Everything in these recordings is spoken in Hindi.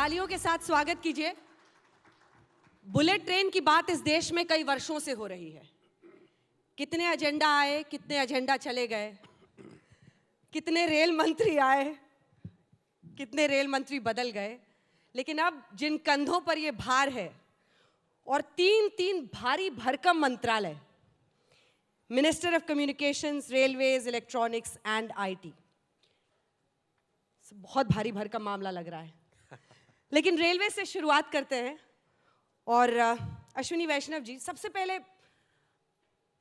तालियों के साथ स्वागत कीजिए। बुलेट ट्रेन की बात इस देश में कई वर्षों से हो रही है। कितने एजेंडा आए, कितने एजेंडा चले गए, कितने रेल मंत्री आए, कितने रेल मंत्री बदल गए, लेकिन अब जिन कंधों पर ये भार है और तीन भारी भरकम मंत्रालय, minister of communications, railways, electronics and IT, बहुत भारी भरकम मामला लग रहा है। लेकिन रेलवे से शुरुआत करते हैं। और अश्विनी वैष्णव जी, सबसे पहले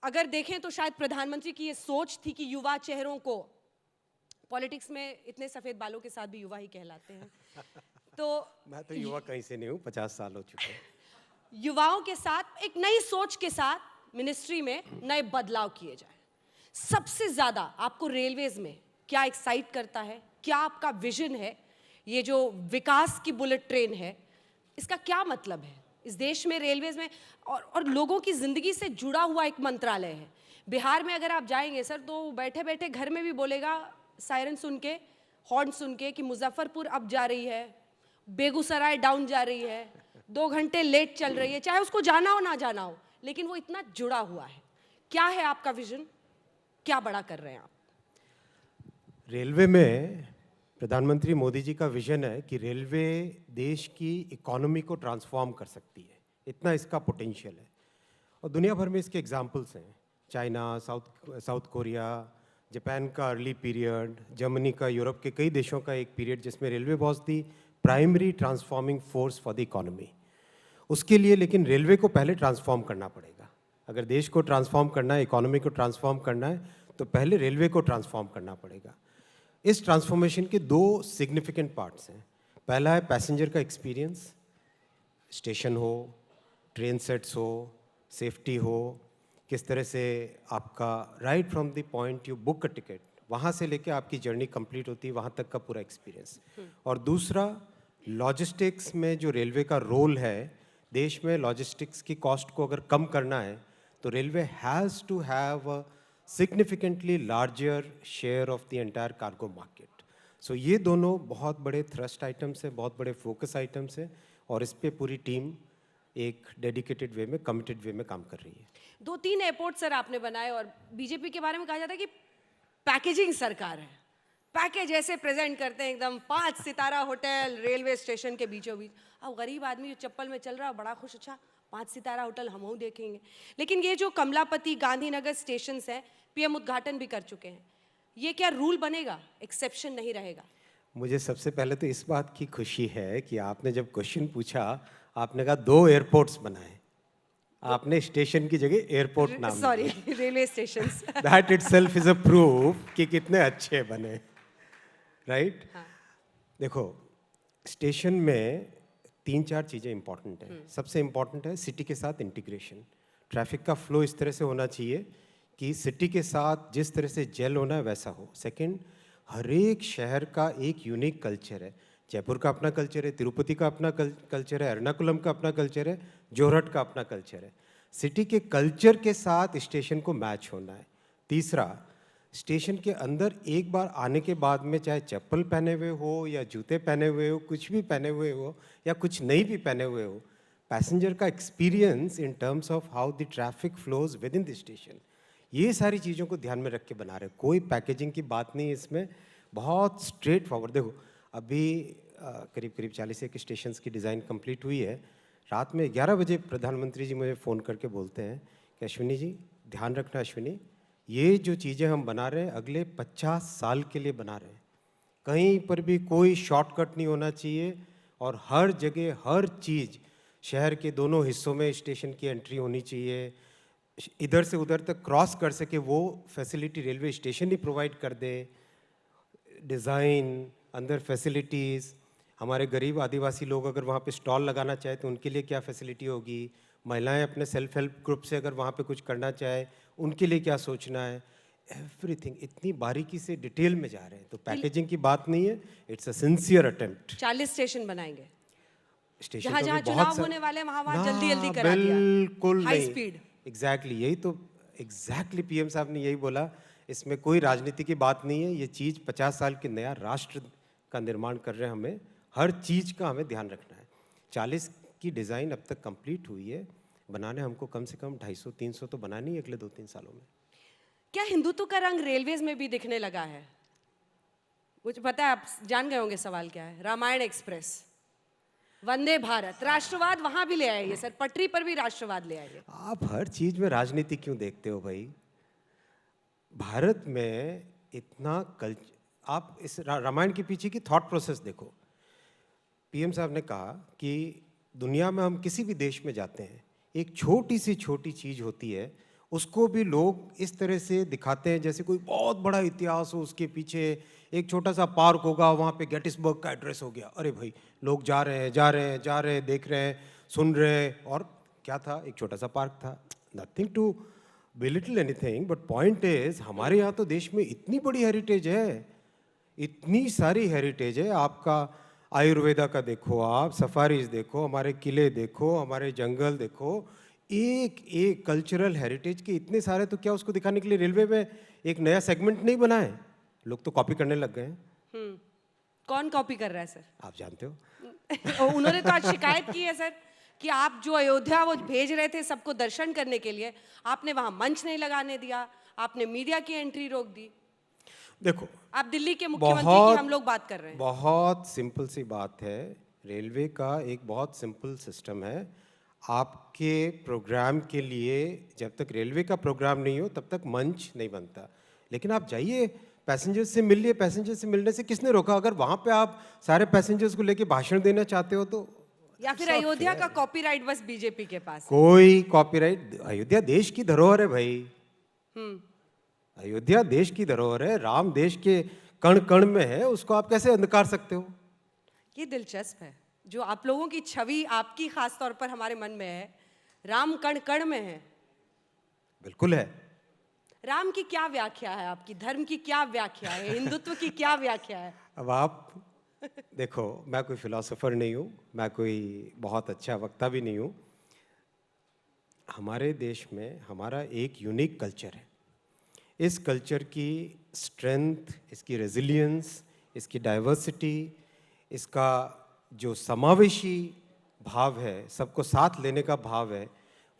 अगर देखें तो शायद प्रधानमंत्री की ये सोच थी कि युवा चेहरों को, पॉलिटिक्स में इतने सफेद बालों के साथ भी युवा ही कहलाते हैं, तो मैं तो युवा कहीं से नहीं हूँ, 50 साल हो चुके हैं। युवाओं के साथ एक नई सोच के साथ मिनिस्ट्री में नए बदलाव किए जाए। सबसे ज्यादा आपको रेलवेज में क्या एक्साइट करता है, क्या आपका विजन है? ये जो विकास की बुलेट ट्रेन है, इसका क्या मतलब है इस देश में, रेलवेज में, और लोगों की जिंदगी से जुड़ा हुआ एक मंत्रालय है। बिहार में अगर आप जाएंगे सर, तो बैठे बैठे घर में भी बोलेगा सायरन सुन के, हॉर्न सुन के, कि मुजफ्फरपुर अब जा रही है, बेगूसराय डाउन जा रही है, 2 घंटे लेट चल रही है, चाहे उसको जाना हो ना जाना हो, लेकिन वो इतना जुड़ा हुआ है। क्या है आपका विजन, क्या बड़ा कर रहे हैं आप? रेलवे में प्रधानमंत्री मोदी जी का विजन है कि रेलवे देश की इकोनॉमी को ट्रांसफॉर्म कर सकती है, इतना इसका पोटेंशियल है। और दुनिया भर में इसके एग्जाम्पल्स हैं। चाइना, साउथ कोरिया, जापान का अर्ली पीरियड, जर्मनी का, यूरोप के कई देशों का एक पीरियड जिसमें railway was the primary transforming force for the economy. उसके लिए लेकिन रेलवे को पहले ट्रांसफॉर्म करना पड़ेगा। अगर देश को ट्रांसफॉर्म करना है, इकोनॉमी को ट्रांसफॉर्म करना है, तो पहले रेलवे को ट्रांसफॉर्म करना पड़ेगा। इस ट्रांसफॉर्मेशन के 2 सिग्निफिकेंट पार्ट्स हैं। पहला है पैसेंजर का एक्सपीरियंस, स्टेशन हो, ट्रेन सेट्स हो, सेफ्टी हो, किस तरह से आपका right from the point you book a ticket, वहाँ से लेके आपकी जर्नी कंप्लीट होती है, वहाँ तक का पूरा एक्सपीरियंस। और दूसरा, लॉजिस्टिक्स में जो रेलवे का रोल है, देश में लॉजिस्टिक्स की कॉस्ट को अगर कम करना है तो railway has to have a significantly larger share of the entire cargo market. So ये दोनों बहुत बड़े thrust items हैं, बहुत बड़े focus items हैं, और इस पे पूरी टीम एक डेडिकेटेड वे में, कमिटेड वे में काम कर रही है। 2-3 एयरपोर्ट सर आपने बनाए, और बीजेपी के बारे में कहा जाता है कि पैकेजिंग सरकार है, पैकेज ऐसे प्रेजेंट करते हैं एकदम 5 सितारा होटल रेलवे स्टेशन के बीचों बीच। अब गरीब आदमी जो चप्पल में चल रहा है बड़ा खुश, अच्छा 5 सितारा होटल हम देखेंगे। लेकिन ये जो कमलापति, गांधीनगर स्टेशन है, पीएम उद्घाटन भी कर चुके हैं, ये क्या रूल बनेगा, एक्सेप्शन नहीं रहेगा? मुझे सबसे पहले तो इस बात की खुशी है कि आपने जब क्वेश्चन पूछा, आपने कहा 2 एयरपोर्ट्स बनाए, आपने स्टेशन की जगह एयरपोर्ट नाम, sorry, railway station. That itself is a proof कि कितने अच्छे बने, राइट? हाँ। देखो, स्टेशन में 3-4 चीज़ें इंपॉर्टेंट हैं। सबसे इंपॉर्टेंट है सिटी के साथ इंटीग्रेशन। ट्रैफिक का फ्लो इस तरह से होना चाहिए कि सिटी के साथ जिस तरह से जेल होना है वैसा हो। सेकंड, हर एक शहर का एक यूनिक कल्चर है। जयपुर का अपना कल्चर है, तिरुपति का अपना कल्चर है, एर्नाकुलम का अपना कल्चर है, जोरहट का अपना कल्चर है। सिटी के कल्चर के साथ स्टेशन को मैच होना है। तीसरा, स्टेशन के अंदर एक बार आने के बाद में चाहे चप्पल पहने हुए हो या जूते पहने हुए हो, कुछ भी पहने हुए हो या कुछ नहीं भी पहने हुए हो, पैसेंजर का experience in terms of how the traffic flows with in the station, ये सारी चीज़ों को ध्यान में रख के बना रहे। कोई पैकेजिंग की बात नहीं है इसमें, बहुत स्ट्रेट फॉरवर्ड। देखो, अभी करीब करीब 41 स्टेशंस की डिज़ाइन कंप्लीट हुई है। रात में 11 बजे प्रधानमंत्री जी मुझे फ़ोन करके बोलते हैं कि अश्विनी जी ध्यान रखना, अश्विनी ये जो चीज़ें हम बना रहे हैं अगले 50 साल के लिए बना रहे हैं, कहीं पर भी कोई शॉर्टकट नहीं होना चाहिए, और हर जगह हर चीज़, शहर के दोनों हिस्सों में स्टेशन की एंट्री होनी चाहिए, इधर से उधर तक क्रॉस कर सके वो फैसिलिटी रेलवे स्टेशन ही प्रोवाइड कर दे। डिज़ाइन, अंदर फैसिलिटीज़, हमारे गरीब आदिवासी लोग अगर वहाँ पे स्टॉल लगाना चाहे तो उनके लिए क्या फैसिलिटी होगी, महिलाएं अपने सेल्फ हेल्प ग्रुप से अगर वहाँ पे कुछ करना चाहे उनके लिए क्या सोचना है, एवरीथिंग इतनी बारीकी से डिटेल में जा रहे हैं। तो पैकेजिंग की बात नहीं है, it's a sincere attempt. 40 station बनाएंगे, स्टेशन जहाँ जहाँ चुनाव होने वाले वहाँ जल्दी जल्दी करा दिया, बिल्कुल हाई नहीं, स्पीड। एग्जैक्टली यही तो, एग्जैक्टली पीएम साहब ने यही बोला, इसमें कोई राजनीति की बात नहीं है, ये चीज़ 50 साल के नया राष्ट्र का निर्माण कर रहे हैं हमें, हर चीज़ का हमें ध्यान रखना है। 40 की डिज़ाइन अब तक कंप्लीट हुई है, बनाने हमको कम से कम 250-300 तो बनानी है अगले 2-3 सालों में। क्या हिंदुत्व का रंग रेलवेज में भी दिखने लगा है? मुझे पता है आप जान गए होंगे सवाल क्या है। रामायण एक्सप्रेस, वंदे भारत, राष्ट्रवाद वहां भी ले आइए सर, पटरी पर भी राष्ट्रवाद ले आइए। आप हर चीज़ में राजनीति क्यों देखते हो भाई? भारत में इतना आप इस रामायण के पीछे की थॉट प्रोसेस देखो। पीएम साहब ने कहा कि दुनिया में हम किसी भी देश में जाते हैं, एक छोटी सी छोटी चीज़ होती है, उसको भी लोग इस तरह से दिखाते हैं जैसे कोई बहुत बड़ा इतिहास हो, उसके पीछे एक छोटा सा पार्क होगा, वहाँ पे गेटिसबर्ग का एड्रेस हो गया। अरे भाई, लोग जा रहे हैं, जा रहे हैं, जा रहे हैं, देख रहे हैं, सुन रहे हैं, और क्या था? एक छोटा सा पार्क था। Nothing to belittle anything, but point is हमारे यहाँ तो देश में इतनी बड़ी हेरिटेज है, इतनी सारी हेरिटेज है। आपका आयुर्वेदा का देखो, आप सफारीज देखो, हमारे किले देखो, हमारे जंगल देखो, एक एक कल्चरल हेरिटेज के इतने सारे, तो क्या उसको दिखाने के लिए रेलवे में एक नया सेगमेंट नहीं बना है? लोग तो कॉपी करने लग गए हैं। कौन कॉपी कर रहा है सर? आप जानते हो। और उन्होंने तो आज शिकायत की है सर कि आप जो अयोध्या वो भेज रहे थे सबको दर्शन करने के लिए, आपने वहां मंच नहीं लगाने दिया, आपने मीडिया की एंट्री रोक दी। देखो, आप दिल्ली के मुख्यमंत्री की हम लोग बात कर रहे हैं। बहुत सिंपल सी बात है। रेलवे का एक बहुत सिंपल सिस्टम है। आपके प्रोग्राम के लिए जब तक रेलवे का प्रोग्राम नहीं हो तब तक मंच नहीं बनता। लेकिन आप जाइए, पैसेंजर्स से मिलिए, पैसेंजर से मिलने से किसने रोका? अगर वहाँ पे आप सारे पैसेंजर्स को लेके भाषण देना चाहते हो तो या फिर अयोध्या का कॉपीराइट बस बीजेपी के पास है? कोई कॉपीराइट, अयोध्या देश की धरोहर है भाई। हम्म अयोध्या देश की धरोहर है, राम देश के कण कण में है, उसको आप कैसे अंधकार सकते हो? ये दिलचस्प है, जो आप लोगों की छवि आपकी खास तौर पर हमारे मन में है, राम कण कण में है। बिल्कुल है। राम की क्या व्याख्या है आपकी? धर्म की क्या व्याख्या है? हिंदुत्व की क्या व्याख्या है? अब आप देखो, मैं कोई फिलोसोफर नहीं हूँ, मैं कोई बहुत अच्छा वक्ता भी नहीं हूँ। हमारे देश में हमारा एक यूनिक कल्चर है। इस कल्चर की स्ट्रेंथ, इसकी रेजिलियंस, इसकी डाइवर्सिटी, इसका जो समावेशी भाव है, सबको साथ लेने का भाव है,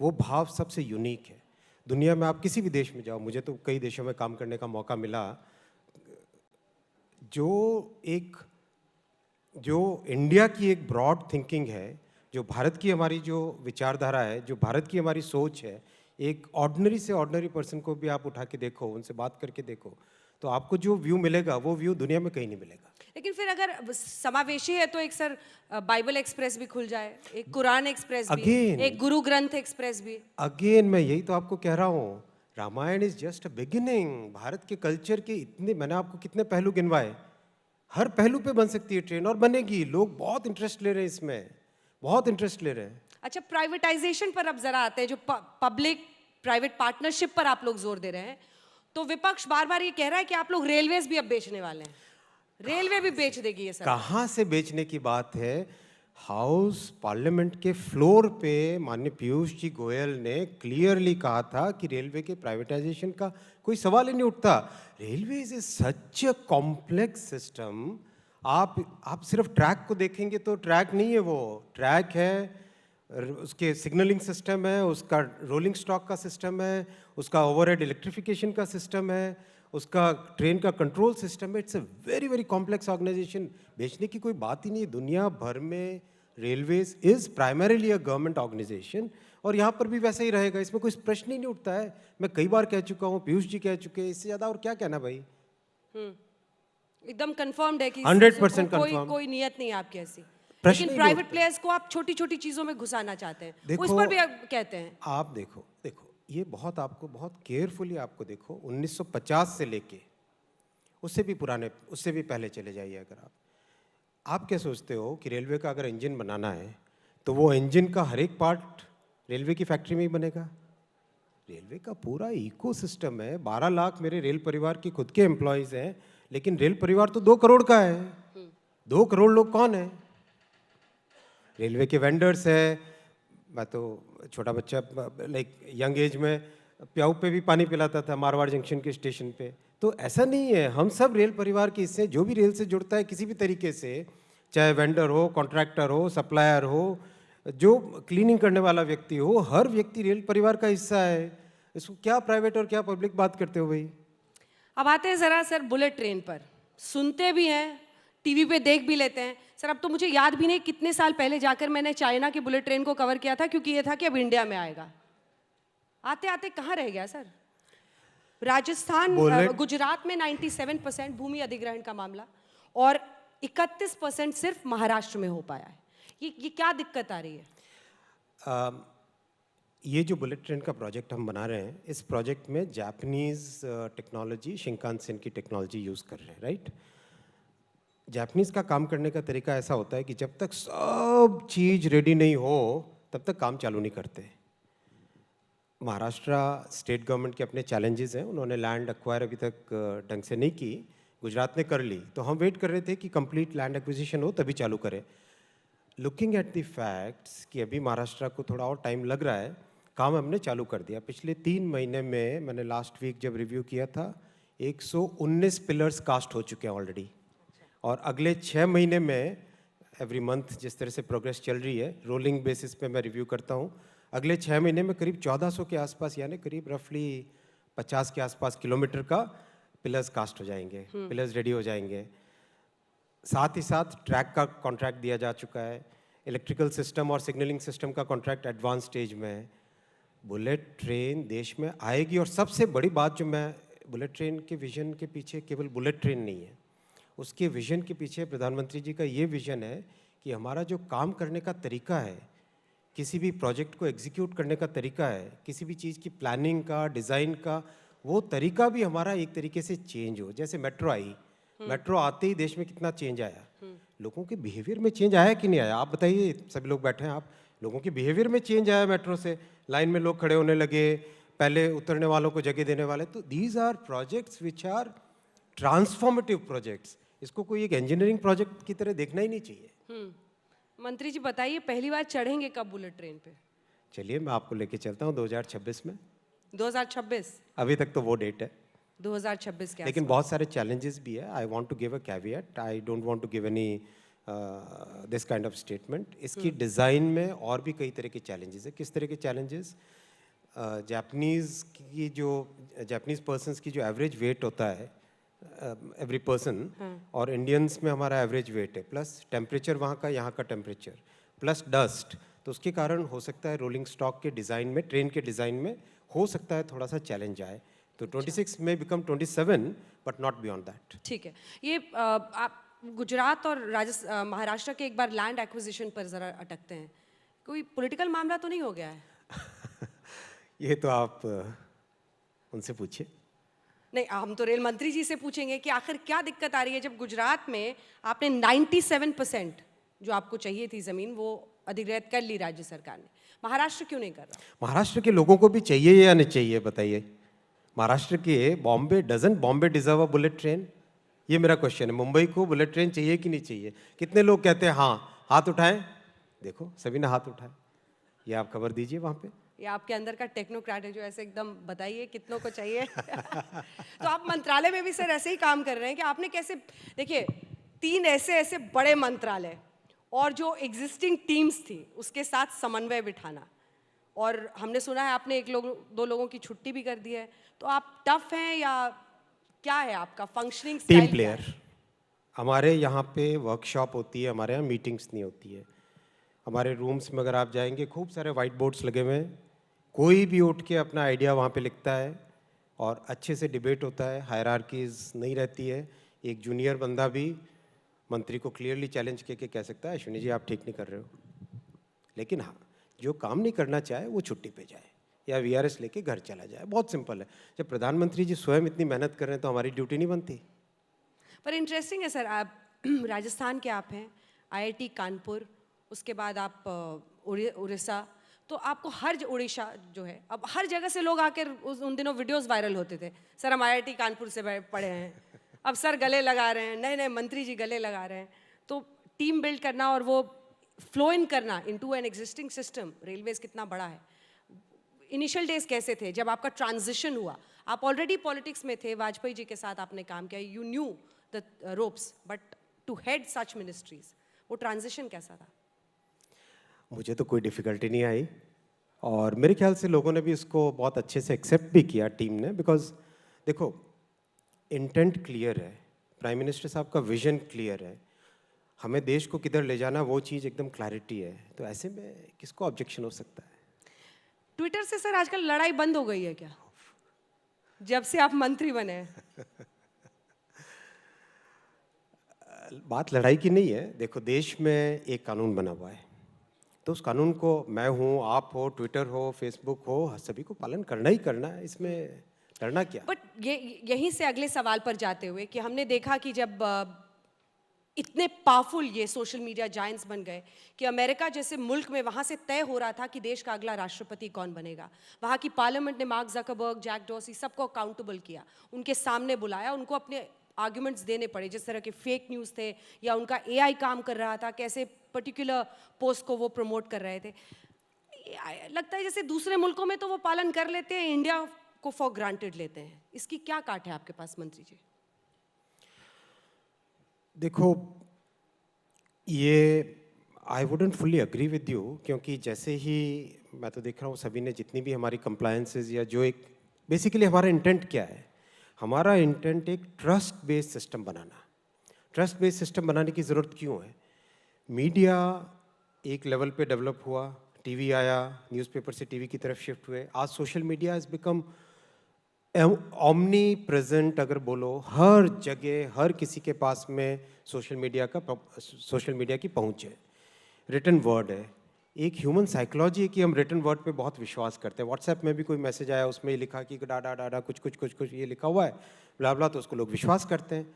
वो भाव सबसे यूनिक है। दुनिया में आप किसी भी देश में जाओ, मुझे तो कई देशों में काम करने का मौका मिला, जो इंडिया की एक ब्रॉड थिंकिंग है, जो भारत की हमारी जो विचारधारा है, जो भारत की हमारी सोच है, एक ऑर्डिनरी से ऑर्डिनरी पर्सन को भी आप उठा के देखो, उनसे बात करके देखो, तो आपको जो व्यू मिलेगा वो व्यू दुनिया में कहीं नहीं मिलेगा। लेकिन फिर अगर समावेशी है तो एक सर बाइबल एक्सप्रेस भी खुल जाए, एक कुरान एक्सप्रेस भी, Again. एक गुरु ग्रंथ एक्सप्रेस भी। अगेन मैं यही तो आपको कह रहा हूँ, Ramayana is just a beginning. Bharat के कल्चर के इतने, मैंने आपको कितने पहलू गिनवाए, हर पहलू पे बन सकती है ट्रेन, और बनेगी। लोग बहुत इंटरेस्ट ले रहे हैं इसमें, बहुत इंटरेस्ट ले रहे हैं। अच्छा, प्राइवेटाइजेशन पर अब जरा आते हैं, जो पब्लिक प्राइवेट पार्टनरशिप पर आप लोग जोर दे रहे हैं, तो विपक्ष बार बार ये कह रहा है कि आप लोग रेलवेज भी अब बेचने वाले हैं, रेलवे भी बेच देगी ये सर। कहाँ से बेचने की बात है? हाउस पार्लियामेंट के फ्लोर पे माननीय पीयूष जी गोयल ने क्लियरली कहा था कि रेलवे के प्राइवेटाइजेशन का कोई सवाल ही नहीं उठता। Railway is such a complex system. आप सिर्फ ट्रैक को देखेंगे तो ट्रैक नहीं है, वो ट्रैक है, उसके सिग्नलिंग सिस्टम है, उसका रोलिंग स्टॉक का सिस्टम है, उसका ओवरहेड इलेक्ट्रिफिकेशन का सिस्टम है, उसका ट्रेन का कंट्रोल सिस्टम है। It's a very very complex organisation. बेचने की कोई बात ही नहीं है। दुनिया भर में railways is primarily a government organisation, और यहाँ पर भी वैसे ही रहेगा, इसमें कोई प्रश्न ही नहीं उठता है। मैं कई बार कह चुका हूँ, पीयूष जी कह चुके हैं, इससे ज़्यादा और क्या कहना भाई। एकदम कंफर्म्ड है कि 100% कोई confirmed। कोई नियत नहीं है आपकी ऐसी। प्रश्न लेकिन ही नहीं प्राइवेट उठता। प्लेयर्स को आप छोटी छोटी चीजों में घुसाना चाहते हैं, वो इस देखो, पर भी आप कहते हैं। आप देखो देखो, ये बहुत आपको बहुत केयरफुली आपको देखो, 1950 से लेके उससे भी पुराने, उससे भी पहले चले जाइए। अगर आप क्या सोचते हो कि रेलवे का अगर इंजन बनाना है तो वो इंजन का हर एक पार्ट रेलवे की फैक्ट्री में ही बनेगा? रेलवे का पूरा इकोसिस्टम है। 12 लाख मेरे रेल परिवार के खुद के एम्प्लॉयज़ हैं, लेकिन रेल परिवार तो 2 करोड़ का है। 2 करोड़ लोग कौन है? रेलवे के वेंडर्स है। मैं तो छोटा बच्चा, लाइक यंग एज में प्याऊ पे भी पानी पिलाता था मारवाड़ जंक्शन के स्टेशन पे। तो ऐसा नहीं है, हम सब रेल परिवार के हिस्से, जो भी रेल से जुड़ता है किसी भी तरीके से, चाहे वेंडर हो, कॉन्ट्रैक्टर हो, सप्लायर हो, जो क्लीनिंग करने वाला व्यक्ति हो, हर व्यक्ति रेल परिवार का हिस्सा है। इसको क्या प्राइवेट और क्या पब्लिक बात करते हो भाई? अब आते हैं जरा सर बुलेट ट्रेन पर। सुनते भी हैं, टीवी पे देख भी लेते हैं सर। अब तो मुझे याद भी नहीं कितने साल पहले जाकर मैंने चाइना की बुलेट ट्रेन को कवर किया था, क्योंकि ये था कि अब इंडिया में आएगा। आते आते कहाँ रह गया सर? राजस्थान बुलेट गुजरात में 97% भूमि अधिग्रहण का मामला, और 31% सिर्फ महाराष्ट्र में हो पाया है। ये क्या दिक्कत आ रही है? ये जो बुलेट ट्रेन का प्रोजेक्ट हम बना रहे हैं, इस प्रोजेक्ट में जापानीज टेक्नोलॉजी, शिंकानसेन की टेक्नोलॉजी यूज़ कर रहे हैं, राइट? जापानीज़ का काम करने का तरीका ऐसा होता है कि जब तक सब चीज़ रेडी नहीं हो तब तक काम चालू नहीं करते। महाराष्ट्र स्टेट गवर्नमेंट के अपने चैलेंजेस हैं, उन्होंने लैंड एक्वायर अभी तक ढंग से नहीं की। गुजरात ने कर ली, तो हम वेट कर रहे थे कि कंप्लीट लैंड एक्विजिशन हो तभी चालू करें। लुकिंग एट द फैक्ट्स कि अभी महाराष्ट्र को थोड़ा और टाइम लग रहा है, काम हमने चालू कर दिया। पिछले 3 महीने में मैंने लास्ट वीक जब रिव्यू किया था, 119 पिलर्स कास्ट हो चुके हैं ऑलरेडी, और अगले 6 महीने में एवरी मंथ जिस तरह से प्रोग्रेस चल रही है, रोलिंग बेसिस पे मैं रिव्यू करता हूँ, अगले 6 महीने में करीब 1400 के आसपास, यानी करीब रफली 50 के आसपास किलोमीटर का पिलर्स कास्ट हो जाएंगे, पिलर्स रेडी हो जाएंगे। साथ ही साथ ट्रैक का कॉन्ट्रैक्ट दिया जा चुका है, इलेक्ट्रिकल सिस्टम और सिग्नलिंग सिस्टम का कॉन्ट्रैक्ट एडवांस स्टेज में है। बुलेट ट्रेन देश में आएगी, और सबसे बड़ी बात जो मैं, बुलेट ट्रेन के विजन के पीछे केवल बुलेट ट्रेन नहीं है, उसके विजन के पीछे प्रधानमंत्री जी का ये विजन है कि हमारा जो काम करने का तरीका है, किसी भी प्रोजेक्ट को एग्जीक्यूट करने का तरीका है, किसी भी चीज़ की प्लानिंग का, डिज़ाइन का, वो तरीका भी हमारा एक तरीके से चेंज हो। जैसे मेट्रो आई, मेट्रो आते ही देश में कितना चेंज आया, लोगों के बिहेवियर में चेंज आया कि नहीं आया? आप बताइए, सभी लोग बैठे हैं, आप लोगों के बिहेवियर में चेंज आया मेट्रो से। लाइन में लोग खड़े होने लगे, पहले उतरने वालों को जगह देने वाले। तो these are projects which are transformative projects. इसको कोई एक इंजीनियरिंग प्रोजेक्ट की तरह देखना ही नहीं चाहिए। मंत्री जी बताइए, पहली बार चढ़ेंगे कब बुलेट ट्रेन पे? चलिए मैं आपको लेके चलता हूँ 2026 में। 2026? अभी तक तो वो डेट है, 2026 के लेकिन आसपास। बहुत सारे चैलेंजेस भी है। I want to give a caveat, I don't want to give any this kind of statement. इसकी डिज़ाइन में और भी कई तरह के चैलेंजेस है। किस तरह के चैलेंजेस? जापानीज़ की जो, जापानीज़ पर्सनस की जो एवरेज वेट होता है एवरी पर्सन, और इंडियंस में हमारा एवरेज वेट है, प्लस टेम्परेचर वहाँ का, यहाँ का टेम्परेचर, प्लस डस्ट, तो उसके कारण हो सकता है रोलिंग स्टॉक के डिज़ाइन में, ट्रेन के डिज़ाइन में हो सकता है थोड़ा सा चैलेंज आए। तो 26 में become 27, but not beyond that. ठीक है। ये आप गुजरात और महाराष्ट्र के एक बार लैंड एक्विजिशन पर जरा अटकते हैं। कोई पॉलिटिकल मामला तो नहीं हो गया है? ये तो आप उनसे पूछिए। नहीं, हम तो रेल मंत्री जी से पूछेंगे कि आखिर क्या दिक्कत आ रही है, जब गुजरात में आपने 97% जो आपको चाहिए थी ज़मीन वो अधिग्रहित कर ली राज्य सरकार ने, महाराष्ट्र क्यों नहीं कर रहा? महाराष्ट्र के लोगों को भी चाहिए या नहीं चाहिए बताइए? महाराष्ट्र के Bombay, doesn't Bombay deserve a bullet train? ये मेरा क्वेश्चन है। मुंबई को बुलेट ट्रेन चाहिए कि नहीं चाहिए? कितने लोग कहते हैं हाँ? हाथ उठाएं, देखो सभी ने हाथ उठाए। ये आप खबर दीजिए वहाँ पे। ये आपके अंदर का टेक्नोक्रेट है जो ऐसे एकदम बताइए कितनों को चाहिए। तो आप मंत्रालय में भी सर ऐसे ही काम कर रहे हैं कि आपने कैसे, देखिए 3 ऐसे ऐसे बड़े मंत्रालय और जो एग्जिस्टिंग टीम्स थी उसके साथ समन्वय बिठाना, और हमने सुना है आपने 2 लोगों की छुट्टी भी कर दी है, तो आप टफ हैं या क्या है आपका फंक्शनिंग स्टाइल? Team player. हमारे यहाँ पे वर्कशॉप होती है, हमारे यहाँ मीटिंग्स नहीं होती है। हमारे रूम्स में अगर आप जाएंगे, खूब सारे वाइट बोर्ड्स लगे हुए हैं, कोई भी उठ के अपना आइडिया वहाँ पे लिखता है और अच्छे से डिबेट होता है, हायरार्कीज नहीं रहती है। एक जूनियर बंदा भी मंत्री को क्लियरली चैलेंज करके कह सकता है अश्विनी जी आप ठीक नहीं कर रहे हो। लेकिन हाँ, जो काम नहीं करना चाहे वो छुट्टी पे जाए या वीआरएस लेके घर चला जाए। बहुत सिंपल है। जब प्रधानमंत्री जी स्वयं इतनी मेहनत कर रहे हैं तो हमारी ड्यूटी नहीं बनती? पर इंटरेस्टिंग है सर, आप राजस्थान के आप हैं, आईआईटी कानपुर, उसके बाद आप उड़ीसा, तो आपको उड़ीसा जो है, अब हर जगह से लोग आकर उन दिनों वीडियोस वायरल होते थे, सर हम आईआईटी कानपुर से पढ़े हैं, अब सर गले लगा रहे हैं, नए नए मंत्री जी गले लगा रहे हैं। तो टीम बिल्ड करना और वो फ्लो इन करना into an existing system, railways कितना बड़ा है, इनिशियल डेज कैसे थे जब आपका ट्रांजिशन हुआ? आप ऑलरेडी पॉलिटिक्स में थे, वाजपेयी जी के साथ आपने काम किया, you knew the ropes, but to head such ministries, वो ट्रांजिशन कैसा था? मुझे तो कोई डिफ़िकल्टी नहीं आई और मेरे ख्याल से लोगों ने भी इसको बहुत अच्छे से एक्सेप्ट भी किया टीम ने, बिकॉज़ देखो इंटेंट क्लियर है, प्राइम मिनिस्टर साहब का विजन क्लियर है, हमें देश को किधर ले जाना वो चीज़ एकदम क्लैरिटी है, तो ऐसे में किसको ऑब्जेक्शन हो सकता है? ट्विटर से सर आजकल लड़ाई बंद हो गई है क्या, जब से आप मंत्री बने हैं? बात लड़ाई की नहीं है, देखो देश में एक कानून बना हुआ है, तो उस कानून को मैं हूँ, आप हो, ट्विटर हो, फेसबुक हो, सभी को पालन करना ही करना है, इसमें लड़ना क्या? बट ये यहीं से अगले सवाल पर जाते हुए कि हमने देखा कि जब इतने पावरफुल ये सोशल मीडिया जायंट्स बन गए कि अमेरिका जैसे मुल्क में वहाँ से तय हो रहा था कि देश का अगला राष्ट्रपति कौन बनेगा। वहाँ की पार्लियामेंट ने मार्क जकरबर्ग, जैक डॉर्सी सबको अकाउंटेबल किया, उनके सामने बुलाया, उनको अपने आर्ग्यूमेंट्स देने पड़े, जिस तरह के फेक न्यूज़ थे या उनका एआई काम कर रहा था, कैसे पर्टिकुलर पोस्ट को वो प्रमोट कर रहे थे। लगता है जैसे दूसरे मुल्कों में तो वो पालन कर लेते हैं, इंडिया को फॉर ग्रांटेड लेते हैं। इसकी क्या काट है आपके पास मंत्री जी? देखो ये I wouldn't fully agree with you, क्योंकि जैसे ही मैं तो देख रहा हूँ सभी ने जितनी भी हमारी कंप्लायंसेस या जो एक बेसिकली हमारा इंटेंट क्या है, हमारा इंटेंट एक ट्रस्ट बेस्ड सिस्टम बनाना। ट्रस्ट बेस्ड सिस्टम बनाने की ज़रूरत क्यों है? मीडिया एक लेवल पे डेवलप हुआ, टीवी आया, न्यूज़पेपर से टीवी की तरफ शिफ्ट हुए, आज social media has become omni present, अगर बोलो हर जगह हर किसी के पास में सोशल मीडिया की पहुंच है। रिटन वर्ड है, एक ह्यूमन साइकोलॉजी है कि हम रिटन वर्ड पे बहुत विश्वास करते हैं। व्हाट्सएप में भी कोई मैसेज आया, उसमें ये लिखा कि डाडा डाडा कुछ कुछ कुछ कुछ ये लिखा हुआ है ब्ला ब्ला, तो उसको लोग विश्वास करते हैं।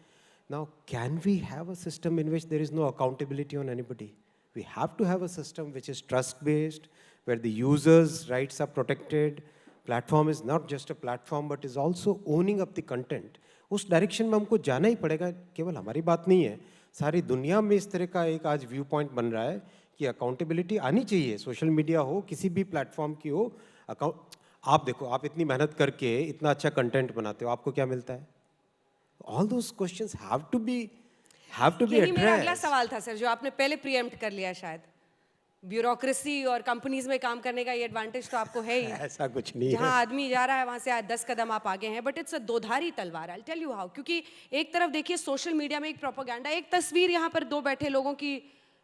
Now can we have a system in which there is no accountability on anybody? We have to have a system which is trust based, where the users rights are protected, platform is not just a platform but is also owning up the content. उस डायरेक्शन में हमको जाना ही पड़ेगा, केवल हमारी बात नहीं है, सारी दुनिया में इस तरह का एक आज व्यू पॉइंट बन रहा है कि अकाउंटेबिलिटी आनी चाहिए। सोशल मीडिया हो, किसी भी प्लेटफॉर्म की हो, अकाउंट आप देखो, आप इतनी मेहनत करके इतना अच्छा कंटेंट बनाते हो, आपको क्या मिलता है? All those questions have to be यही मेरा अगला एड्रेस्ड। सवाल था सर, जो आपने पहले प्रीएम्प्ट कर लिया शायद। ब्यूरोक्रेसी और कंपनीज में काम करने का ये एडवांटेज तो आपको है ही। ऐसा कुछ नहीं जहां है। आदमी जा रहा है वहां से आज 10 कदम आप आगे हैं, बट इट्स अ दोधारी तलवार। I tell you how. क्योंकि एक तरफ देखिए सोशल मीडिया में एक प्रोपेगेंडा, एक तस्वीर यहाँ पर दो बैठे लोगों की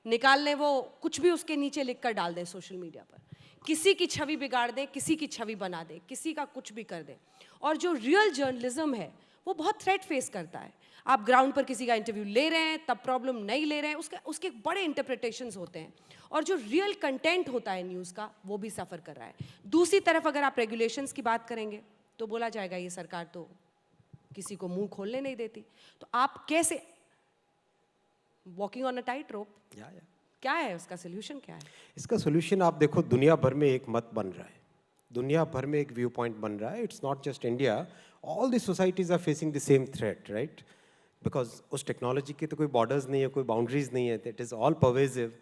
निकाल लें, वो कुछ भी उसके नीचे लिख कर डाल दें सोशल मीडिया पर, किसी की छवि बिगाड़ दें, किसी की छवि बना दें, किसी का कुछ भी कर दें। और जो रियल जर्नलिज्म है वो बहुत थ्रेट फेस करता है। आप ग्राउंड पर किसी का इंटरव्यू ले रहे हैं, तब प्रॉब्लम नहीं ले रहे हैं, उसके बड़े इंटरप्रिटेशंस होते हैं, और जो रियल कंटेंट होता है न्यूज़ का वो भी सफ़र कर रहा है। दूसरी तरफ अगर आप रेगुलेशंस की बात करेंगे तो बोला जाएगा ये सरकार तो किसी को मुंह खोलने नहीं देती। तो आप कैसे, वॉकिंग ऑन अ टाइट रोप, क्या है उसका सोल्यूशन, क्या है? इसका सोल्यूशन आप देखो, दुनिया भर में एक मत बन रहा है, दुनिया भर में एक व्यू पॉइंट बन रहा है। It's not just India, all the societies are facing the same threat, right? Because उस टेक्नोलॉजी के तो कोई बॉर्डर्स नहीं है, कोई बाउंड्रीज नहीं है, इट इज़ ऑल परवेजिव।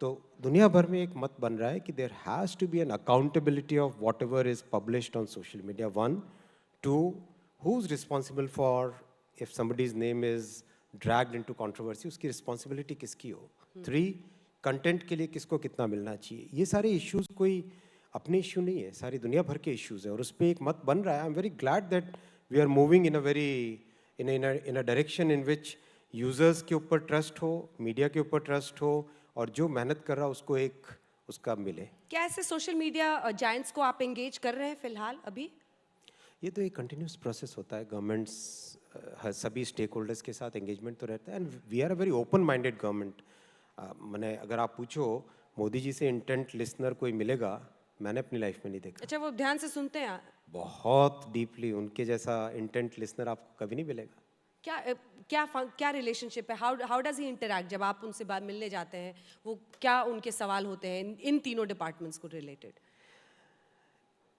तो दुनिया भर में एक मत बन रहा है कि there has to be an accountability of whatever is published on social media. One, two, who is responsible for if somebody's name is dragged into controversy, उसकी रिस्पॉन्सिबिलिटी किसकी हो? थ्री, कंटेंट के लिए किसको कितना मिलना चाहिए? ये सारे इश्यूज कोई अपने इश्यू नहीं है, सारी दुनिया भर के इश्यूज है और उस पर एक मत बन रहा है। I am very glad that we are moving in a very in a direction in which users के ऊपर ट्रस्ट हो, मीडिया के ऊपर ट्रस्ट हो, और जो मेहनत कर रहा है उसको एक उसका मिले। क्या ऐसे सोशल मीडिया जायंट्स को आप एंगेज कर रहे हैं फिलहाल अभी? ये तो एक कंटिन्यूस प्रोसेस होता है, गवर्नमेंट्स सभी स्टेक होल्डर्स के साथ एंगेजमेंट तो रहता है, and we are a very open minded government. मैंने, अगर आप पूछो मोदी जी से इंटेंट लिसनर कोई मिलेगा, मैंने अपनी लाइफ में नहीं देखा। अच्छा, वो ध्यान से सुनते हैं? बहुत डीपली, उनके जैसा इंटेंट लिसनर आपको कभी नहीं मिलेगा। क्या रिलेशनशिप है? How does he interact? जब आप उनसे बात मिलने जाते हैं, वो क्या उनके सवाल होते हैं इन तीनों डिपार्टमेंट्स को रिलेटेड?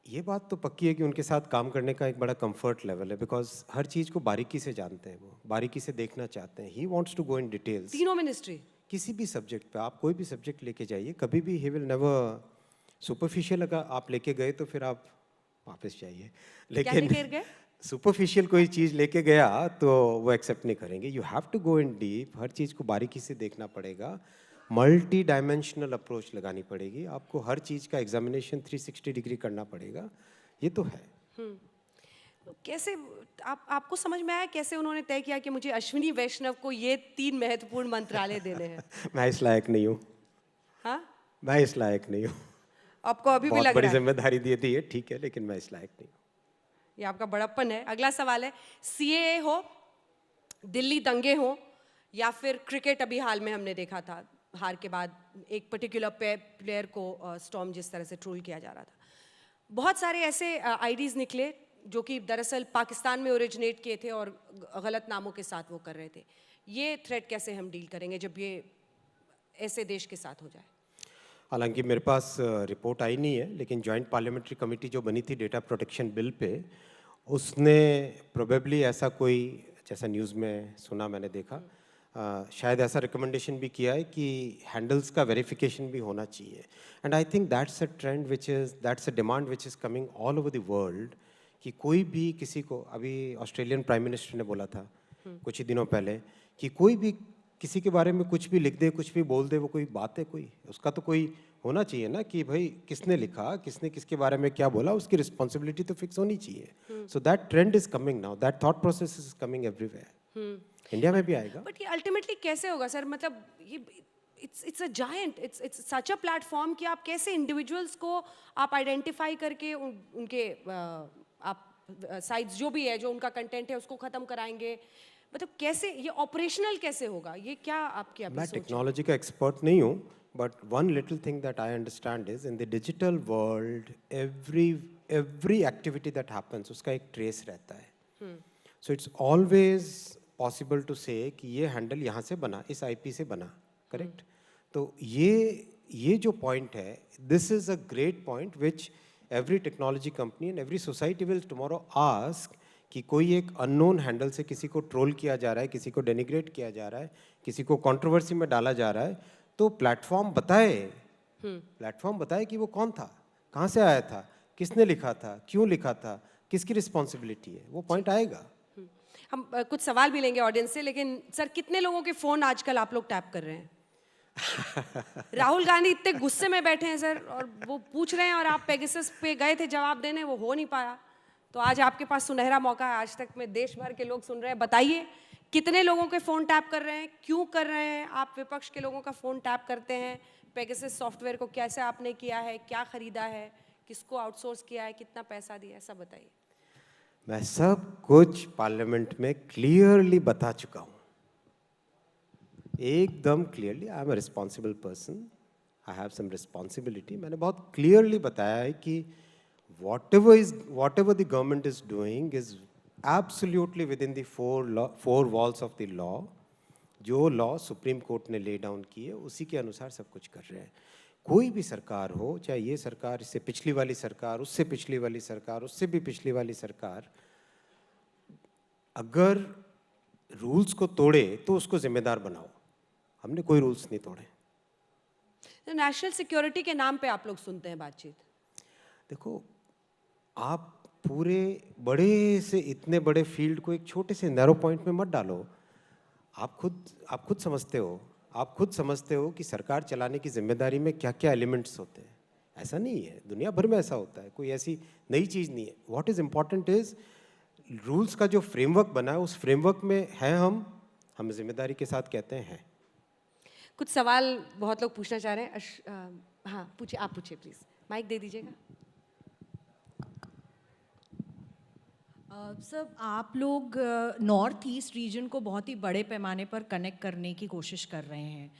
ये बात तो पक्की है कि उनके साथ काम करने का एक बड़ा कंफर्ट लेवल है, बिकॉज हर चीज़ को बारीकी से जानते हैं, वो बारीकी से देखना चाहते हैं। He wants to go in details. तीनों मिनिस्ट्री, किसी भी सब्जेक्ट पे आप कोई भी सब्जेक्ट लेके जाइए, कभी भी ही विल नेवर सुपरफिशियल। अगर आप लेके गए तो फिर आप वापस जाइए। क्या लेके गए? सुपरफिशियल कोई चीज़ लेके गया तो वो एक्सेप्ट नहीं करेंगे. You have to go in deep. हर चीज़ को बारीकी से देखना पड़ेगा. मल्टी डायमेंशनल अप्रोच लगानी पड़ेगी. आपको हर चीज़ का एग्जामिनेशन 360 डिग्री करना पड़ेगा. ये तो है. कैसे आपको समझ में आया कैसे उन्होंने तय किया कि मुझे अश्विनी वैष्णव को ये 3 महत्वपूर्ण मंत्रालय देने हैं? मैं इस लायक नहीं हूँ. हाँ, मैं इस लायक नहीं हूँ. आपको अभी भी बहुत लग बड़ी रहा है जिम्मेदारी दी थी, ये ठीक है, लेकिन मैं इस लायक नहीं हूँ. ये आपका बड़प्पन है? अगला सवाल है, सीएए हो, दिल्ली दंगे हो, या फिर क्रिकेट अभी हाल में हमने देखा था हार के बाद एक पर्टिकुलर प्लेयर को स्टॉर्म जिस तरह से ट्रोल किया जा रहा था. बहुत सारे ऐसे आईडीज निकले जो कि दरअसल पाकिस्तान में ओरिजिनेट किए थे और गलत नामों के साथ वो कर रहे थे. ये थ्रेट कैसे हम डील करेंगे जब ये ऐसे देश के साथ हो जाए? हालांकि मेरे पास रिपोर्ट आई नहीं है, लेकिन जॉइंट पार्लियामेंट्री कमेटी जो बनी थी डेटा प्रोटेक्शन बिल पे, उसने प्रोबेबली ऐसा कोई, जैसा न्यूज़ में सुना, मैंने देखा, शायद ऐसा रिकमेंडेशन भी किया है कि हैंडल्स का वेरिफिकेशन भी होना चाहिए. And I think that's a trend that's a demand which is coming all over the world. कि कोई भी किसी को, अभी ऑस्ट्रेलियन प्राइम मिनिस्टर ने बोला था कुछ ही दिनों पहले कि कोई भी किसी के बारे में कुछ भी लिख दे, कुछ भी बोल दे, वो कोई बात है, कोई उसका तो कोई होना चाहिए ना कि भाई किसने लिखा, किसने किसके बारे में क्या बोला, उसकी रिस्पॉन्सिबिलिटी तो फिक्स होनी चाहिए. So that trend is coming now. That thought process is coming everywhere. India में भी आएगा. बट ये अल्टीमेटली कैसे होगा सर? मतलब ये it's a giant, it's such a platform कि आप कैसे इंडिविजुअल्स को आप आइडेंटिफाई करके उनके आप साइट्स जो भी है, जो उनका कंटेंट है, उसको खत्म कराएंगे. मतलब कैसे ये ऑपरेशनल कैसे होगा? ये क्या आपकी अभी मैं सोच है? टेक्नोलॉजी का एक्सपर्ट नहीं हूँ, but one little thing that I understand is in the digital world every activity that happens उसका एक ट्रेस रहता है. So it's always possible to say कि ये हैंडल यहाँ से बना, इस आईपी से बना, करेक्ट. तो ये जो पॉइंट है, this is a great point which every technology company and every society will tomorrow ask कि कोई एक अननोन हैंडल से किसी को ट्रोल किया जा रहा है, किसी को डेनिग्रेट किया जा रहा है, किसी को कंट्रोवर्सी में डाला जा रहा है, तो प्लेटफॉर्म बताए कि वो कौन था, कहाँ से आया था, किसने लिखा था, क्यों लिखा था, किसकी रिस्पॉन्सिबिलिटी है, वो पॉइंट आएगा. हम कुछ सवाल भी लेंगे ऑडियंस से, लेकिन सर कितने लोगों के फोन आजकल आप लोग टैप कर रहे हैं? राहुल गांधी इतने गुस्से में बैठे हैं सर, और वो पूछ रहे हैं और आप पेगासस पे गए थे जवाब देने, वो हो नहीं पाया. तो आज आपके पास सुनहरा मौका है. आज तक में देश भर के लोग सुन रहे हैं. बताइए कितने लोगों के फ़ोन टैप कर रहे हैं, क्यों कर रहे हैं? आप विपक्ष के लोगों का फ़ोन टैप करते हैं. पेगासस सॉफ्टवेयर को कैसे आपने किया है, क्या खरीदा है, किसको आउटसोर्स किया है, कितना पैसा दिया है, सब बताइए. मैं सब कुछ पार्लियामेंट में क्लियरली बता चुका हूँ, एकदम clearly. I am a responsible person, I have some responsibility. मैंने बहुत क्लियरली बताया है कि whatever the government is doing is absolutely within the four walls of the law. जो लॉ सुप्रीम कोर्ट ने ले डाउन की है उसी के अनुसार सब कुछ कर रहे हैं. कोई भी सरकार हो, चाहे ये सरकार, इससे पिछली वाली सरकार, उससे पिछली वाली सरकार, उससे भी पिछली वाली सरकार, अगर रूल्स को तोड़े तो उसको जिम्मेदार बनाओ. हमने कोई रूल्स नहीं तोड़े. नेशनल सिक्योरिटी के नाम पे आप लोग सुनते हैं बातचीत. देखो, आप पूरे बड़े से इतने बड़े फील्ड को एक छोटे से नैरो पॉइंट में मत डालो. आप खुद समझते हो कि सरकार चलाने की जिम्मेदारी में क्या क्या एलिमेंट्स होते हैं. ऐसा नहीं है, दुनिया भर में ऐसा होता है, कोई ऐसी नई चीज़ नहीं है. What is important is rules का जो फ्रेमवर्क बना है, उस फ्रेमवर्क में है हम जिम्मेदारी के साथ कहते हैं. कुछ सवाल बहुत लोग पूछना चाह रहे हैं. हाँ पूछिए, आप पूछिए प्लीज़, माइक दे दीजिएगा. सर आप लोग नॉर्थ ईस्ट रीजन को बहुत ही बड़े पैमाने पर कनेक्ट करने की कोशिश कर रहे हैं,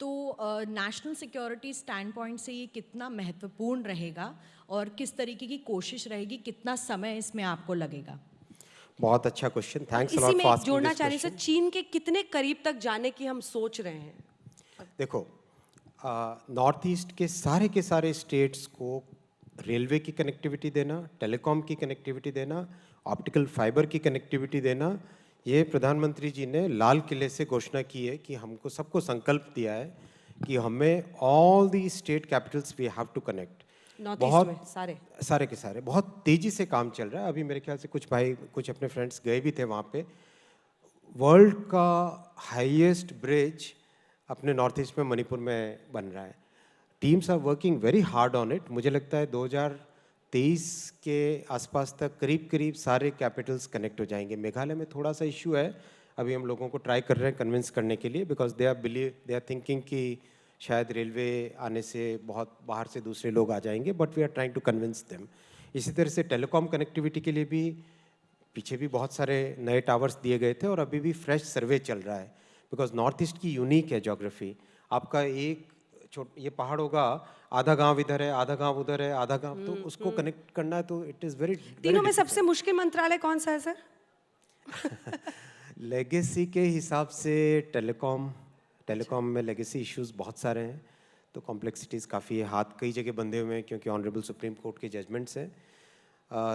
तो नेशनल सिक्योरिटी स्टैंड पॉइंट से ये कितना महत्वपूर्ण रहेगा और किस तरीके की कोशिश रहेगी, कितना समय इसमें आपको लगेगा? बहुत अच्छा क्वेश्चन, थैंक्स अ इसी लॉट में फॉर आस्किंग जोड़ना दिस चाह रहे हैं सर, क्वेश्चन. चीन के कितने करीब तक जाने की हम सोच रहे हैं? देखो, नॉर्थ ईस्ट के सारे स्टेट्स को रेलवे की कनेक्टिविटी देना, टेलीकॉम की कनेक्टिविटी देना, ऑप्टिकल फाइबर की कनेक्टिविटी देना, ये प्रधानमंत्री जी ने लाल किले से घोषणा की है कि हमको सबको संकल्प दिया है कि हमें all the state capitals we have to connect. North east में सारे सारे के सारे बहुत तेजी से काम चल रहा है। अभी मेरे ख्याल से कुछ भाई कुछ अपने फ्रेंड्स गए भी थे वहाँ पे। वर्ल्ड का हाईएस्ट ब्रिज अपने नॉर्थ ईस्ट में मणिपुर में बन रहा है। Teams are working very hard on it. मुझे लगता है 2023 के आसपास तक करीब करीब सारे कैपिटल्स कनेक्ट हो जाएंगे। मेघालय में थोड़ा सा इशू है, अभी हम लोगों को ट्राई कर रहे हैं कन्विंस करने के लिए, बिकॉज दे आर थिंकिंग कि शायद रेलवे आने से बहुत बाहर से दूसरे लोग आ जाएंगे, but we are trying to convince them. इसी तरह से टेलीकॉम कनेक्टिविटी के लिए भी पीछे भी बहुत सारे नए टावर्स दिए गए थे और अभी भी फ्रेश सर्वे चल रहा है, बिकॉज नॉर्थ ईस्ट की यूनिक है ज्योग्राफी। आपका एक ये पहाड़ होगा, आधा गांव इधर है, आधा गांव उधर है, आधा गांव, तो उसको कनेक्ट करना है, तो इट इज़ वेरी। तीनों में सबसे मुश्किल मंत्रालय कौन सा है सर? लेगेसी के हिसाब से टेलीकॉम में लेगेसी इश्यूज बहुत सारे हैं, तो कॉम्प्लेक्सिटीज़ काफ़ी है, हाथ कई जगह बंधे हुए हैं क्योंकि ऑनरेबल सुप्रीम कोर्ट के जजमेंट्स हैं।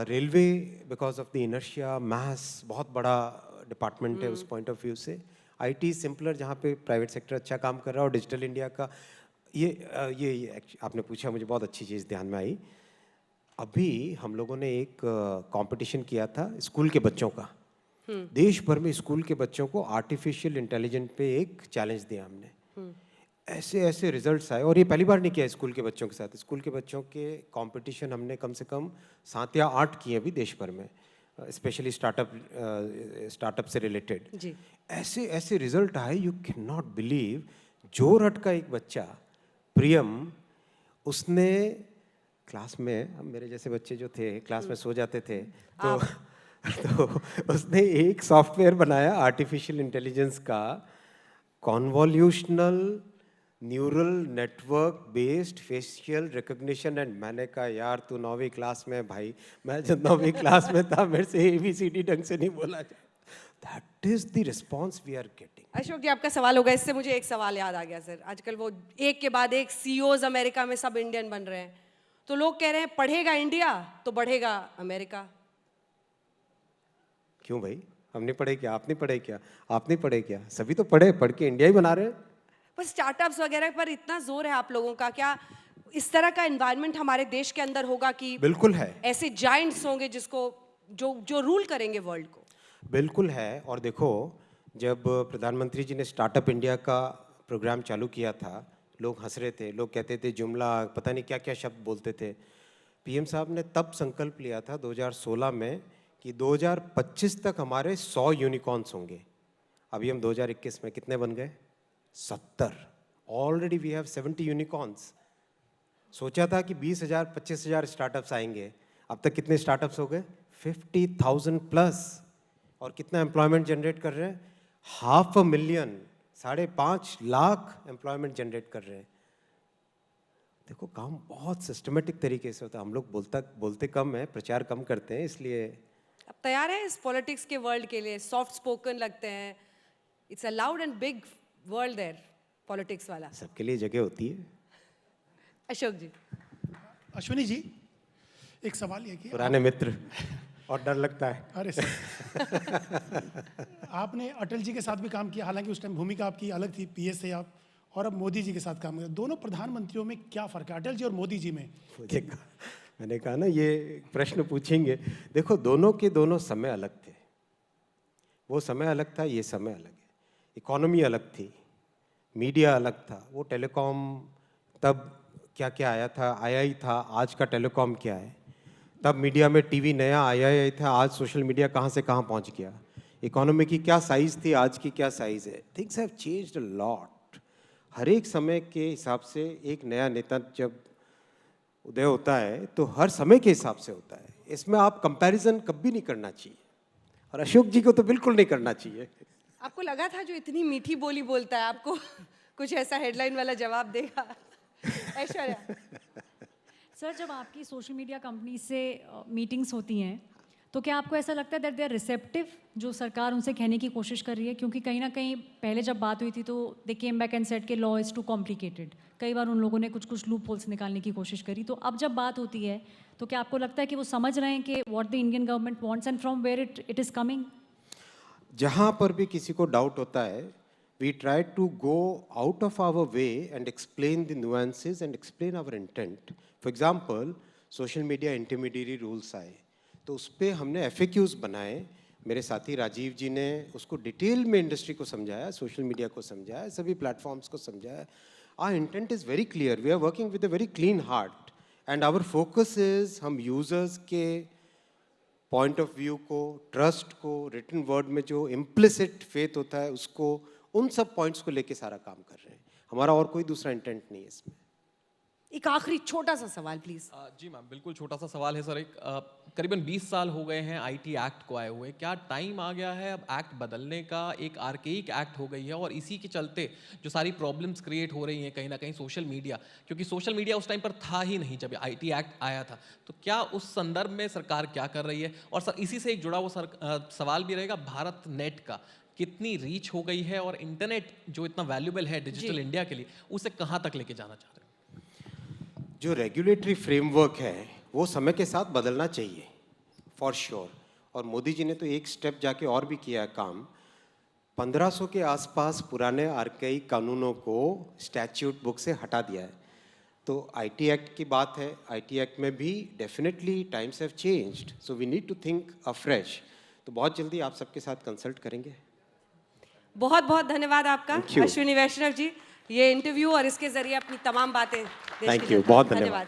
Railway because of the inertia mass बहुत बड़ा डिपार्टमेंट है उस पॉइंट ऑफ व्यू से। आईटी सिंपलर, जहाँ पे प्राइवेट सेक्टर अच्छा काम कर रहा है, और डिजिटल इंडिया का ये आपने पूछा, मुझे बहुत अच्छी चीज़ ध्यान में आई। अभी हम लोगों ने एक कंपटीशन किया था स्कूल के बच्चों का, देश भर में स्कूल के बच्चों को आर्टिफिशियल इंटेलिजेंस पे एक चैलेंज दिया हमने। ऐसे ऐसे रिजल्ट्स आए, और ये पहली बार नहीं किया स्कूल के बच्चों के साथ। स्कूल के बच्चों के कंपटीशन हमने कम से कम 7 या 8 किए अभी देश भर में, स्पेशली स्टार्टअप से रिलेटेड। जी। ऐसे ऐसे रिजल्ट आए, you can not believe. Jorhat का एक बच्चा प्रियम, उसने क्लास में, अब मेरे जैसे बच्चे जो थे क्लास में सो जाते थे, तो उसने एक सॉफ्टवेयर बनाया आर्टिफिशियल इंटेलिजेंस का, convolutional neural network based facial recognition. And मैंने कहा यार तू 9वीं क्लास में, भाई मैं जब 9वीं क्लास में था मेरे से ABCD ढंग से नहीं बोला जाए। That is the response we are getting. Ashok ji, आपका सवाल होगा, इससे मुझे एक सवाल याद आ गया सर। आजकल वो एक के बाद एक CEOs अमेरिका में सब इंडियन बन रहे हैं, तो लोग कह रहे हैं पढ़ेगा इंडिया तो बढ़ेगा अमेरिका। क्यों भाई, हम नहीं पढ़े क्या? आप नहीं पढ़े क्या? आप नहीं पढ़े क्या? सभी तो पढ़े, पढ़ के इंडिया ही बना रहे हैं। पर स्टार्टअप्स वगैरह पर इतना जोर है आप लोगों का, क्या इस तरह का एनवायरनमेंट हमारे देश के अंदर होगा कि बिल्कुल है, ऐसे जायंट्स होंगे जिसको जो रूल करेंगे वर्ल्ड को? बिल्कुल है। और देखो, जब प्रधानमंत्री जी ने स्टार्टअप इंडिया का प्रोग्राम चालू किया था, लोग हंस रहे थे, लोग कहते थे जुमला, पता नहीं क्या क्या शब्द बोलते थे। PM साहब ने तब संकल्प लिया था 2016 में कि 2025 तक हमारे 100 यूनिकॉर्न्स होंगे। अभी हम 2021 में कितने बन गए? 70। Already we have 70 unicorns. सोचा था कि 20,000 25,000 स्टार्टअप्स आएंगे, अब तक कितने स्टार्टअप्स हो गए? 50,000 प्लस। और कितना एम्प्लॉयमेंट जनरेट कर रहे हैं? 500,000, 5.5 लाख एम्प्लॉयमेंट जनरेट कर रहे हैं। देखो, काम बहुत सिस्टमेटिक तरीके से होता है। हम लोग बोलते कम है, प्रचार कम करते हैं, इसलिए। अब तैयार है इस पॉलिटिक्स के वर्ल्ड के लिए? सॉफ्ट स्पोकन लगते हैं, it's a loud and big world there, politics वाला। सबके लिए जगह होती है। अशोक जी। अश्विनी जी, एक सवाल ये कि पुराने मित्र और डर लगता है। अरे सर, आपने अटल जी के साथ भी काम किया, हालांकि उस टाइम भूमिका आपकी अलग थी, PS से आप, और अब मोदी जी के साथ काम किया। दोनों प्रधानमंत्रियों में क्या फ़र्क है, अटल जी और मोदी जी में? मैंने कहा ना, ये प्रश्न पूछेंगे। देखो, दोनों के दोनों समय अलग थे। वो समय अलग था, ये समय अलग है। इकोनॉमी अलग थी, मीडिया अलग था। वो टेलीकॉम तब क्या क्या आया ही था। आज का टेलीकॉम क्या है? तब मीडिया में TV नया आया ही था। आज सोशल मीडिया कहाँ से कहाँ पहुँच गया। इकोनॉमी की क्या साइज़ थी, आज की क्या साइज़ है। Things have changed a lot. हर एक समय के हिसाब से एक नया नेता जब उदय होता है तो हर समय के हिसाब से होता है। इसमें आप कंपैरिजन कभी नहीं करना चाहिए, और अशोक जी को तो बिल्कुल नहीं करना चाहिए। आपको लगा था जो इतनी मीठी बोली बोलता है आपको कुछ ऐसा हेडलाइन वाला जवाब देगा? ऐश्वर्या। सर, जब आपकी सोशल मीडिया कंपनी से मीटिंग्स होती हैं, तो क्या आपको ऐसा लगता है दैट दे आर रिसेप्टिव, जो सरकार उनसे कहने की कोशिश कर रही है? क्योंकि कहीं ना कहीं पहले जब बात हुई थी तो दे केम बैक एंड सेड कि लॉ इज़ टू कॉम्प्लिकेटेड। कई बार उन लोगों ने कुछ लूप होल्स निकालने की कोशिश करी। तो अब जब बात होती है तो क्या आपको लगता है कि वो समझ रहे हैं कि what the Indian government wants and from where it is coming? जहाँ पर भी किसी को डाउट होता है, we try to go out of our way and explain the nuances and explain our intent, for example social media intermediary rules आए, तो उस पर हमने FAQs बनाए। मेरे साथी राजीव जी ने उसको डिटेल में इंडस्ट्री को समझाया, सोशल मीडिया को समझाया, सभी प्लेटफॉर्म्स को समझाया। Our intent is very clear, we are working with a very clean heart and our focus is हम यूजर्स के पॉइंट ऑफ व्यू को, ट्रस्ट को, रिटन वर्ड में जो इम्प्लिसिट फेथ होता है उसको, उन सब पॉइंट्स को लेके सारा काम कर रहे हैं। हमारा और कोई दूसरा इंटेंट नहीं है इसमें। एक आखिरी छोटा सा सवाल प्लीज। जी मैम, बिल्कुल छोटा सा सवाल है सर। करीबन 20 साल हो गए हैं IT एक्ट को आए हुए। क्या टाइम आ गया है अब एक्ट बदलने का? एक आर्केइक एक्ट हो गई है और इसी के चलते जो सारी प्रॉब्लम्स क्रिएट हो रही हैं कहीं ना कहीं सोशल मीडिया, क्योंकि सोशल मीडिया उस टाइम पर था ही नहीं जब IT एक्ट आया था। तो क्या उस संदर्भ में सरकार क्या कर रही है? और सर इसी से एक जुड़ा हुआ सवाल भी रहेगा, भारत नेट का कितनी रीच हो गई है और इंटरनेट जो इतना वैल्यूबल है डिजिटल इंडिया के लिए, उसे कहाँ तक लेके जाना चाह रहे हैं? जो रेगुलेटरी फ्रेमवर्क है वो समय के साथ बदलना चाहिए फॉर श्योर। और मोदी जी ने तो एक स्टेप जाके और भी किया है काम। 1500 के आसपास पुराने आर्काइक कानूनों को स्टैट्यूट बुक से हटा दिया है। तो IT एक्ट की बात है, IT एक्ट में भी definitely times have changed, so we need to think afresh. तो बहुत जल्दी आप सबके साथ कंसल्ट करेंगे। बहुत बहुत धन्यवाद आपका Thank you. अश्विनी वैष्णव जी, ये इंटरव्यू और इसके जरिए अपनी तमाम बातें देश Thank की you. जनता को बहुत धन्यवाद।